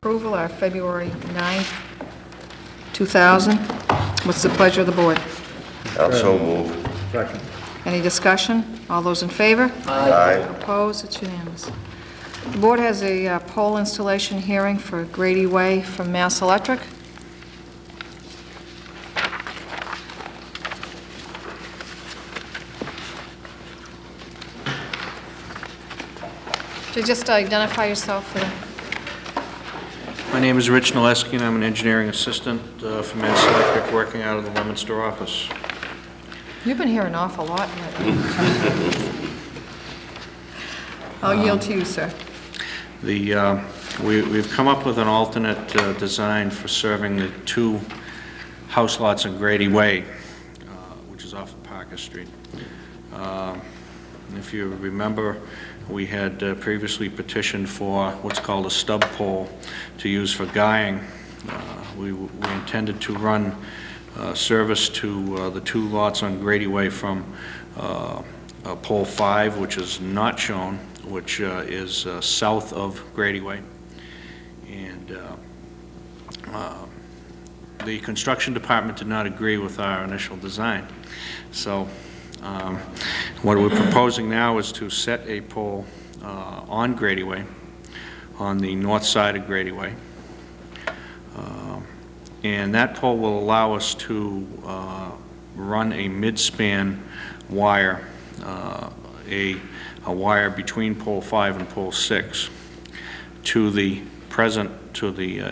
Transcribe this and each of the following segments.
Approval are February 9th, 2000. What's the pleasure of the board? I'll so move. Second. Any discussion? All those in favor? Aye. Opposed? It's unanimous. The board has a pole installation hearing for Grady Way from Mass Electric. Could you just identify yourself for the... My name is Rich Naleski, and I'm an engineering assistant for Mass Electric, working out of the Leominster office. You've been here an awful lot lately. I'll yield to you, sir. We've come up with an alternate design for serving the two house lots on Grady Way, which is off of Parker Street. If you remember, we had previously petitioned for what's called a stub pole to use for guying. We intended to run service to the two lots on Grady Way from pole 5, which is not shown, which is south of Grady Way. And the construction department did not agree with our initial design. So what we're proposing now is to set a pole on Grady Way, on the north side of Grady Way. And that pole will allow us to run a mid-span wire, a wire between pole 5 and pole 6 to the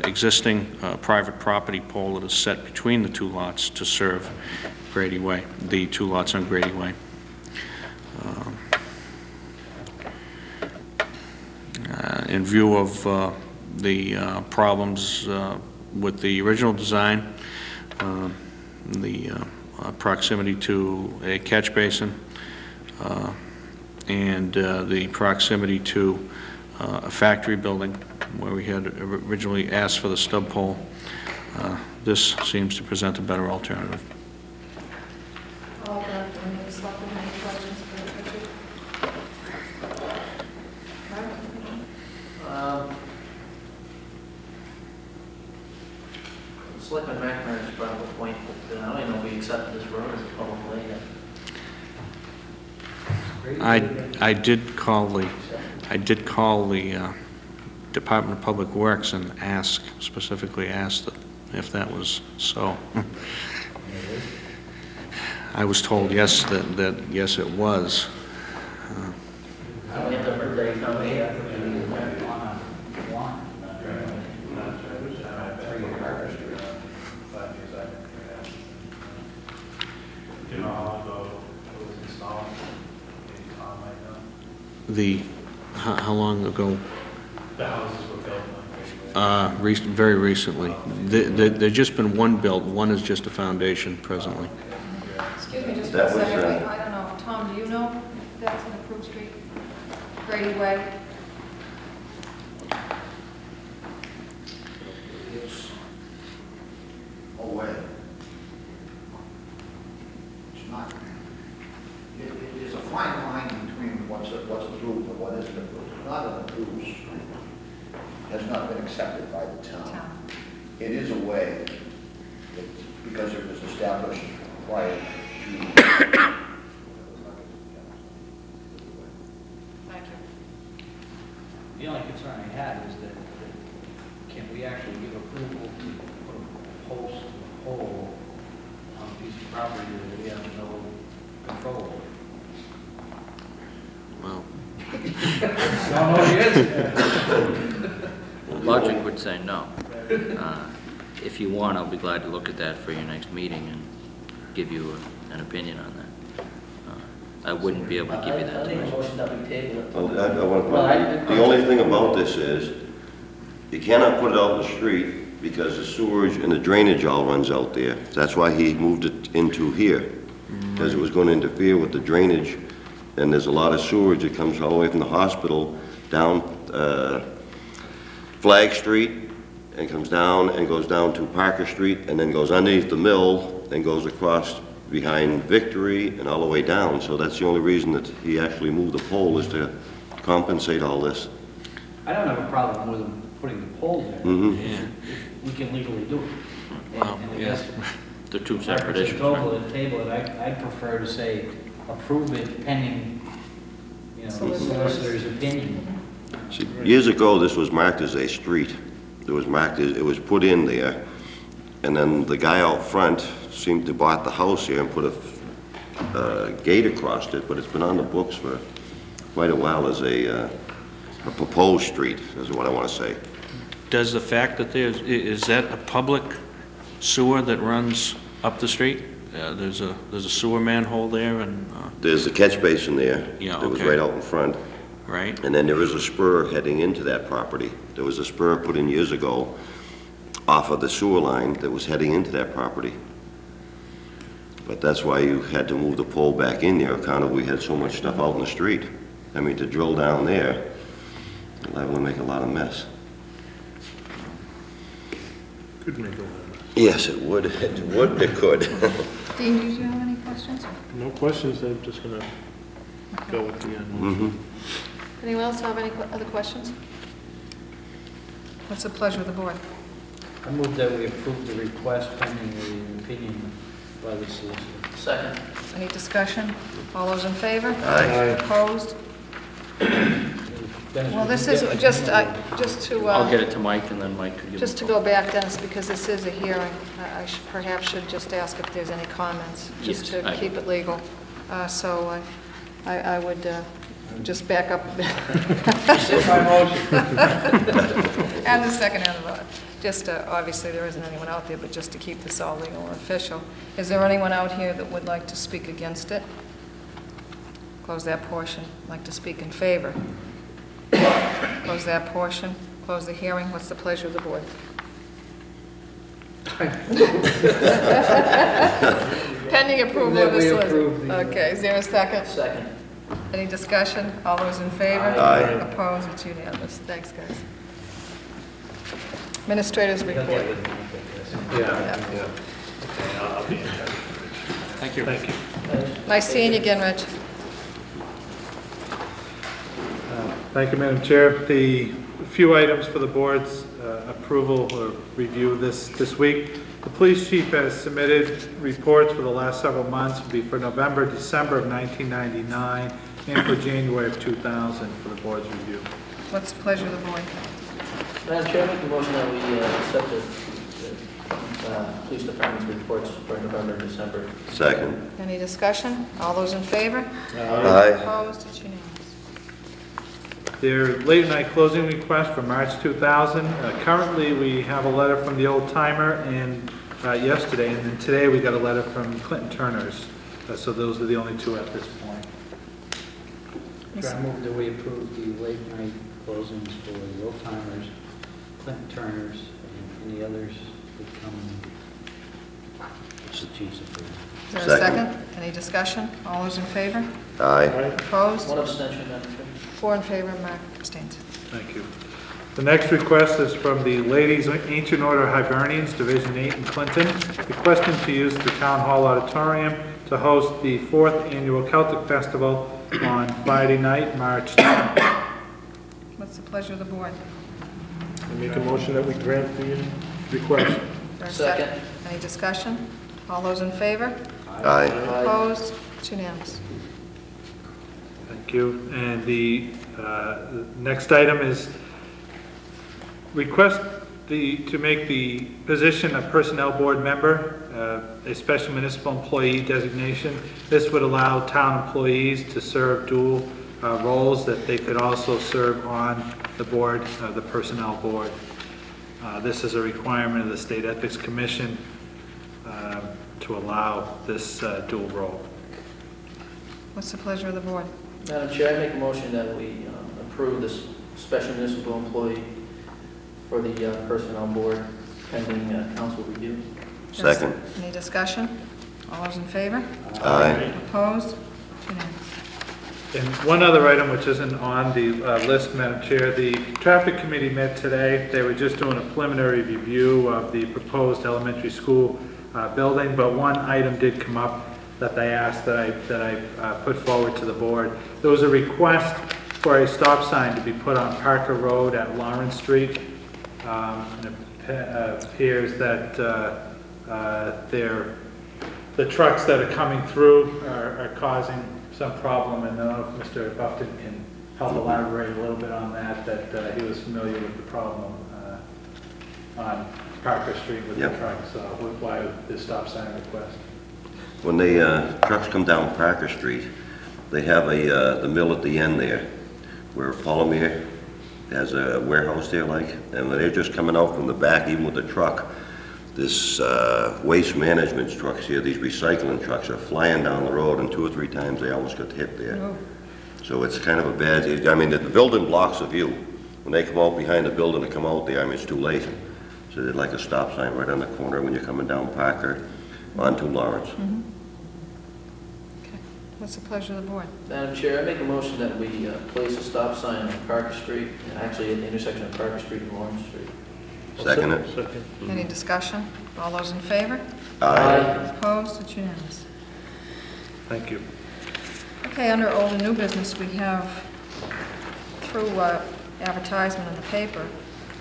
existing private property pole that is set between the two lots to serve Grady Way, the two lots on Grady Way. In view of the problems with the original design, the proximity to a catch basin, and the proximity to a factory building where we had originally asked for the stub pole, this seems to present a better alternative. Selectman McNamara's brought up a point, but I don't even know if we accepted this road as a public way yet. I did call the Department of Public Works and specifically asked if that was so. I was told yes, that yes it was. So we have to approve that economic aid. How long ago? The houses were built Very recently. There's just been one built. One is just a foundation presently. Excuse me just That a was, second. I don't know. Tom, do you know if that's an approved street? Grady Way? It's away. It's not. There's a fine line between what's approved and what isn't approved. It's not an approved street. Has not been accepted by the town. It is a way because it was established prior to. Thank you. The only concern I had is that can we actually give approval to put a post, a pole on a piece of property that we have no control over? Well, Logic would say no. If you want, I'll be glad to look at that for your next meeting and give you an opinion on that. I wouldn't be able to give you that I think a tonight. motion that we table it. The only thing about this is, you cannot put it out in the street because the sewage and the drainage all runs out there. That's why he moved it into here, because it was going to interfere with the drainage. And there's a lot of sewage that comes all the way from the hospital down Flag Street and comes down and goes down to Parker Street and then goes underneath the mill and goes across behind Victory and all the way down. So that's the only reason that he actually moved the pole, is to compensate all this. I don't have a problem with them putting the pole there. Mhm. Yeah. We can legally do it. Well, And I yeah. guess They're two separate Marcus issues, and right? Tobel table it, I'd prefer to say approve it pending, you know, the solicitor's opinion. See, years ago, this was marked as a street. It was marked, it was put in there, and then the guy out front seemed to bought the house here and put a gate across it, but it's been on the books for quite a while as a proposed street, is what I want to say. Does the fact that is that a public sewer that runs up the street? There's a sewer manhole there and, There's a catch basin there. Yeah, That was okay. right out in front. right? And then there is a spur heading into that property. There was a spur put in years ago off of the sewer line that was heading into that property. But that's why you had to move the pole back in there, kind of, we had so much stuff out in the street. I mean, to drill down there, that would make a lot of mess. Could make a lot of Yes, it would, it could. Dean, did you have any questions? No questions, I'm just gonna go with the end. Mhm. Anyone else have any other questions? What's the pleasure of the board? I move that we approve the request pending the opinion by the solicitor. Second. Any discussion? All those in favor? Aye. Opposed? Dennis, Well, would this you is get- just to, I'll get it to Mike, and then Mike could give just to go back, Dennis, because this is a hearing, I perhaps should just ask if there's any comments, just Yes, to I- keep it legal. So I would just back up a bit. Rescind my motion. And the second and the vote. Just, obviously, there isn't anyone out there, but just to keep this all legal and official. Is there anyone out here that would like to speak against it? Close that portion. Like to speak in favor? Close that portion. Close the hearing. What's the pleasure of the board? Pending approval of the That we solicitor. approve the- Okay, is there a second? Second. Any discussion? All those in favor? Aye. Opposed? It's unanimous. Thanks, guys. Administrators You'll get report. with Mike, I guess. Yeah, yeah. Okay, I'll be in touch. Thank you. Thank you. Nice seeing you again, Rich. Thank you, Madam Chair. The few items for the board's approval or review this week. The police chief has submitted reports for the last several months, will be for November, December of 1999, and for January of 2000 for the board's review. What's the pleasure of the board? Madam Chair, I make the motion that we accept the police department's reports for November and December. Second. Any discussion? All those in favor? Aye. Opposed? It's unanimous. Their late night closing request for March 2000. Currently, we have a letter from the Old Timer and yesterday, and then today we got a letter from Clinton Turner's. So those are the only two at this point. I move that we approve the late night closings for the Old Timers, Clinton Turners, and any others that come to the chief's approval. Is there a Second. second? Any discussion? All those in favor? Aye. Opposed? One abstention, Madam Chair. 4 in favor, Mark abstains. Thank you. The next request is from the Ladies Ancient Order Hibernians, Division 8 in Clinton, requesting to use the Town Hall Auditorium to host the 4th Annual Celtic Festival on Friday night, March 10th. What's the pleasure of the board? I make a motion that we grant the request. Is there a Second. Any discussion? All those in favor? Aye. Opposed? It's unanimous. Thank you. And the next item is request to make the position of Personnel Board member a special municipal employee designation. This would allow town employees to serve dual roles, that they could also serve on the board, the Personnel Board. This is a requirement of the State Ethics Commission to allow this dual role. What's the pleasure of the board? Madam Chair, I make a motion that we approve this special municipal employee for the personnel board pending council review. Second. Any discussion? All those in favor? Aye. Opposed? It's unanimous. And one other item which isn't on the list, Madam Chair, the traffic committee met today. They were just doing a preliminary review of the proposed elementary school building, but one item did come up that they asked that I put forward to the board. There was a request for a stop sign to be put on Parker Road at Lawrence Street. And it appears that the trucks that are coming through are causing some problem, and I don't know if Mr. Buffton can help elaborate a little bit on that he was familiar with the problem on Parker Street with the Yep. trucks, so why the stop sign request? When the trucks come down Parker Street, they have the mill at the end there, where Palomir has a warehouse there like, and when they're just coming out from the back, even with the truck, this waste management trucks here, these recycling trucks are flying down the road, and 2 or 3 times they almost got hit there. Oh. So it's kind of a bad, I mean, the building blocks the view. When they come out behind the building to come out there, I mean, it's too late. So they'd like a stop sign right on the corner when you're coming down Parker onto Lawrence. Okay. What's the pleasure of the board? Madam Chair, I make a motion that we place a stop sign on Parker Street, actually at the intersection of Parker Street and Lawrence Street. Second it? Second. Any discussion? All those in favor? Aye. Opposed? It's unanimous. Thank you. Okay, under old and new business, we have, through advertisement in the paper,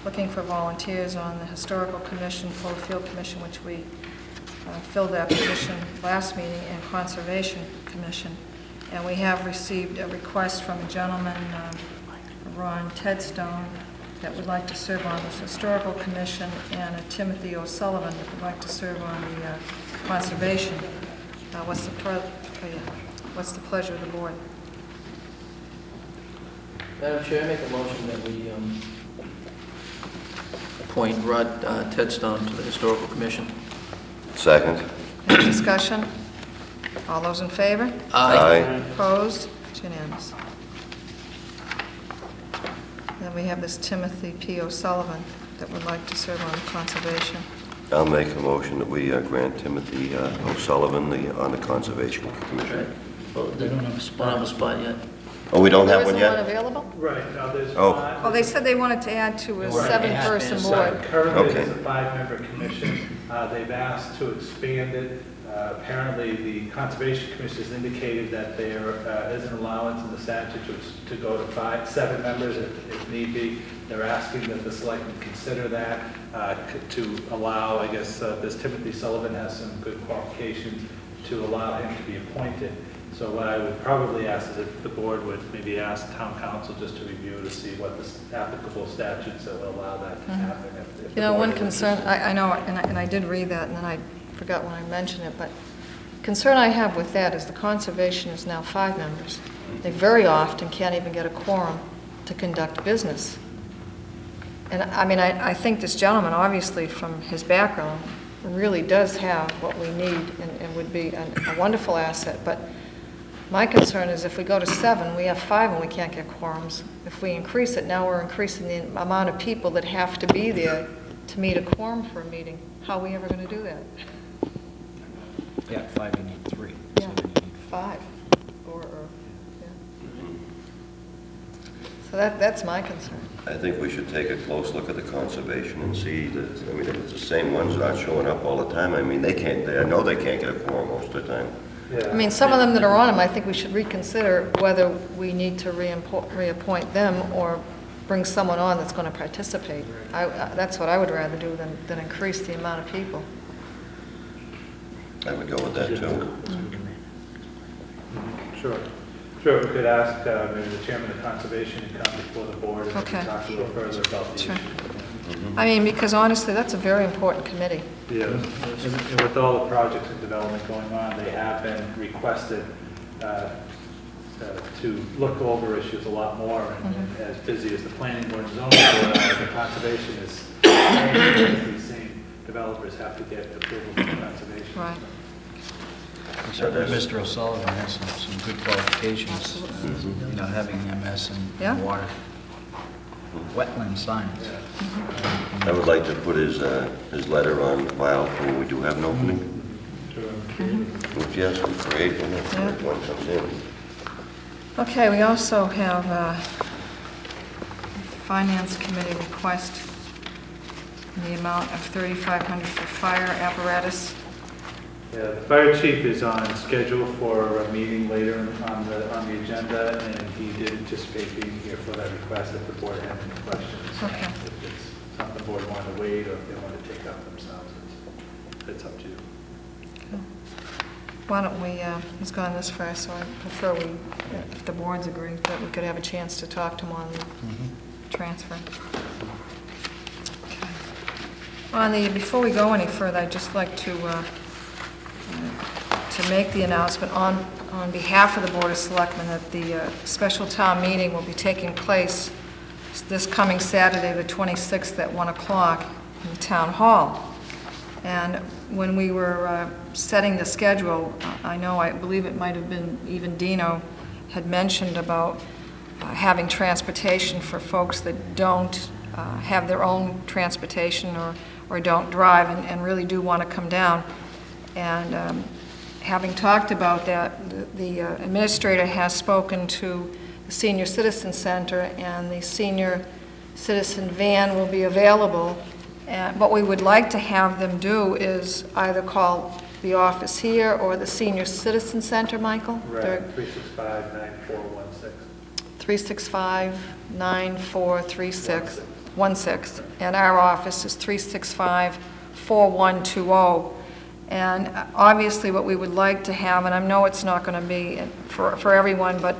looking for volunteers on the Historical Commission, Fuller Field Commission, which we filled that position last meeting, and Conservation Commission. And we have received a request from a gentleman, Ron Tedstone, that would like to serve on the Historical Commission, and a Timothy O'Sullivan that would like to serve on the Conservation. What's the pleasure of the board? Madam Chair, I make a motion that we appoint Rod Tedstone to the Historical Commission. Second? Any discussion? All those in favor? Aye. Opposed? It's unanimous. Then we have this Timothy P. O'Sullivan that would like to serve on Conservation. I'll make a motion that we grant Timothy O'Sullivan on the Conservation Commission. They don't have a spot. Don't have a spot yet. Oh, we don't have one There isn't yet? one available? Right, now there's Oh. one. Oh, they said they wanted to add to a Right. seven-person Yeah, board. Currently, Okay. it's a 5-member commission. They've asked to expand it. Apparently, the Conservation Commission has indicated that there is an allowance in the statute to go to 7 members if need be. They're asking that the selectmen consider that to allow, I guess, this Timothy Sullivan has some good qualifications to allow him to be appointed. So what I would probably ask is if the board would maybe ask town council just to review to see what the applicable statutes that will allow that to happen. if the You know, board one is concern, interested. I know, and I did read that, and then I forgot when I mentioned it, but concern I have with that is the Conservation is now 5 members. They very often can't even get a quorum to conduct business. And I mean, I think this gentleman, obviously from his background, really does have what we need and would be a wonderful asset. But my concern is if we go to 7, we have 5 and we can't get quorums. If we increase it, now we're increasing the amount of people that have to be there to meet a quorum for a meeting. How are we ever going to do that? Yeah, 5, you need 3. Yeah, 5, yeah. So that's my concern. I think we should take a close look at the conservation and see that, I mean, if it's the same ones that aren't showing up all the time, I mean, I know they can't get a quorum most of the time. I mean, some of them that are on them, I think we should reconsider whether we need to reappoint them or bring someone on that's going to participate. That's what I would rather do than increase the amount of people. I would go with that too. Sure. Sure, we could ask maybe the chairman of conservation to come before the board and Okay. talk a little further about the Sure. issue. I mean, because honestly, that's a very important committee. Yeah, and with all the projects and development going on, they have been requested to look over issues a lot more, and as busy as the planning board and zoning board are, the conservation is, these same developers have to get approval from conservation. Right. Certainly, Mr. O'Sullivan has some good qualifications, you know, having MS Yeah. and water, wetland science. I would like to put his letter on file when we do have an opening. If yes, we create one, if Yeah. one comes in. Okay, we also have a Finance Committee request in the amount of $3,500 for fire apparatus. Yeah, the fire chief is on schedule for a meeting later on the agenda, and he did anticipate being here for that request if the board had any questions. Okay. If it's something board want to wait or if they want to take up themselves. It's up to you. Why don't we, he's gone this far, so I prefer we, if the boards agree, that we could have a chance to talk to him on the transfer. Okay. On the, before we go any further, I'd just like to make the announcement on behalf of the Board of Selectmen that the special town meeting will be taking place this coming Saturday, the 26th at 1 o'clock in the Town Hall. And when we were setting the schedule, I believe it might have been even Dino had mentioned about having transportation for folks that don't have their own transportation or don't drive and really do want to come down. And having talked about that, the administrator has spoken to the Senior Citizen Center, and the Senior Citizen van will be available. And what we would like to have them do is either call the office here or the Senior Citizen Center, Michael? Right, 365-9416. 365-9436-16. And our office is 365-4120. And obviously what we would like to have, and I know it's not going to be for everyone, but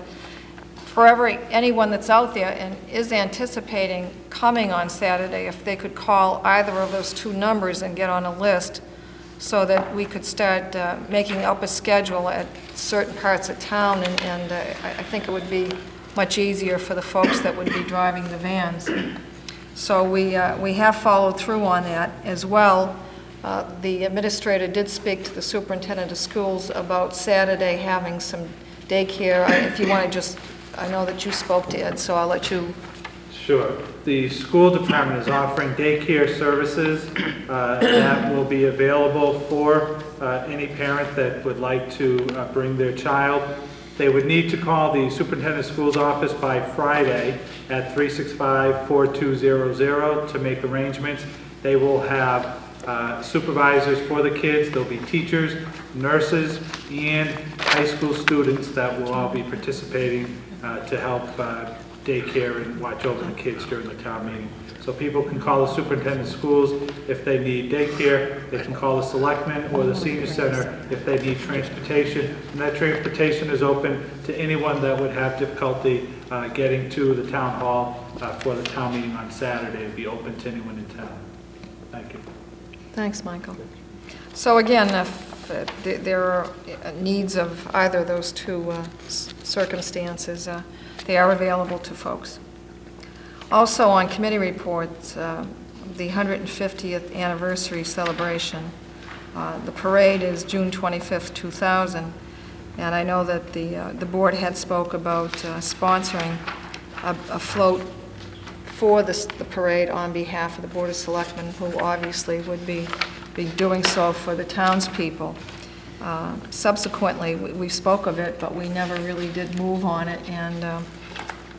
for anyone that's out there and is anticipating coming on Saturday, if they could call either of those two numbers and get on a list so that we could start making up a schedule at certain parts of town, and I think it would be much easier for the folks that would be driving the vans. So we have followed through on that as well. The administrator did speak to the superintendent of schools about Saturday having some daycare. If you want to just, I know that you spoke to Ed, so I'll let you. Sure. The school department is offering daycare services that will be available for any parent that would like to bring their child. They would need to call the superintendent of schools office by Friday at 365-4200 to make arrangements. They will have supervisors for the kids. There'll be teachers, nurses, and high school students that will all be participating to help daycare and watch over the kids during the town meeting. So people can call the superintendent of schools if they need daycare. They can call the selectmen or the senior center if they need transportation. And that transportation is open to anyone that would have difficulty getting to the town hall for the town meeting on Saturday. It'd be open to anyone in town. Thank you. Thanks, Michael. So again, if there are needs of either of those two circumstances, they are available to folks. Also on committee reports, the 150th anniversary celebration. The parade is June 25th, 2000, and I know that the board had spoke about sponsoring a float for the parade on behalf of the Board of Selectmen, who obviously would be doing so for the townspeople. Subsequently, we spoke of it, but we never really did move on it, and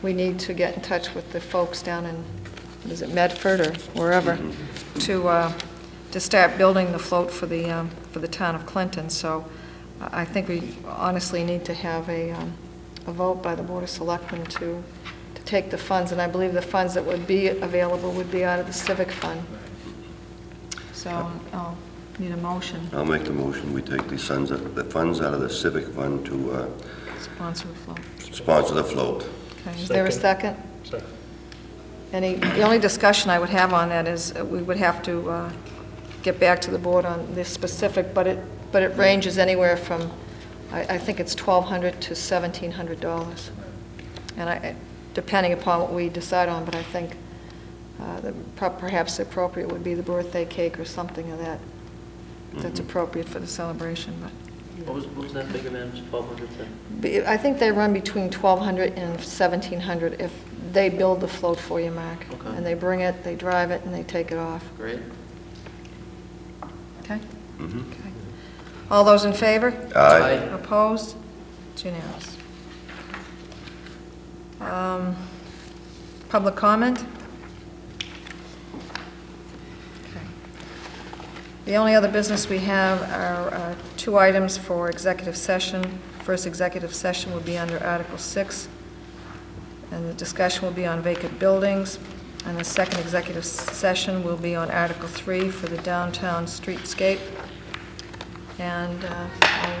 we need to get in touch with the folks down in, is it Medford or wherever, to start building the float for the town of Clinton. So I think we honestly need to have a vote by the Board of Selectmen to take the funds, and I believe the funds that would be available would be out of the civic fund. So I'll need a motion. I'll make the motion. We take the funds out of the civic fund to Sponsor the float. sponsor the float. Okay, is there a second? Second. The only discussion I would have on that is we would have to get back to the board on this specific, but it ranges anywhere from, I think it's $1,200 to $1,700. And depending upon what we decide on, but I think perhaps the appropriate would be the birthday cake or something of that, that's appropriate for the celebration. But What was that figure, man? It was 1,200? I think they run between $1,200 and $1,700 if they build the float for you, Mark. Okay. And they bring it, they drive it, and they take it off. Great. Okay? Mhm. Okay. All those in favor? Aye. Opposed? It's unanimous. Public comment? Okay. The only other business we have are two items for executive session. First executive session will be under Article 6, and the discussion will be on vacant buildings. And the second executive session will be on Article 3 for the downtown streetscape. And I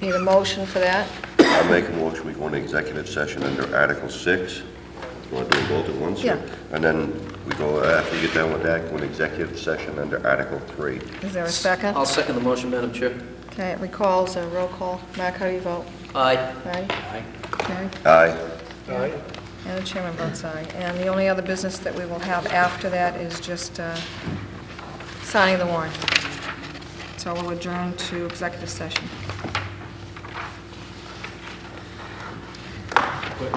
need a motion for that. I make a motion, we go into executive session under Article 6. You want to do them both at once? Yeah. And then we go, after you get done with that, go into executive session under Article 3. Is there a second? I'll second the motion, Madam Chair. Okay, it recalls a roll call. Mark, how do you vote? Aye. Aye? Aye. Mary? Aye. Aye. And the chairman votes aye. And the only other business that we will have after that is just signing the warrant. So we'll adjourn to executive session. Quick.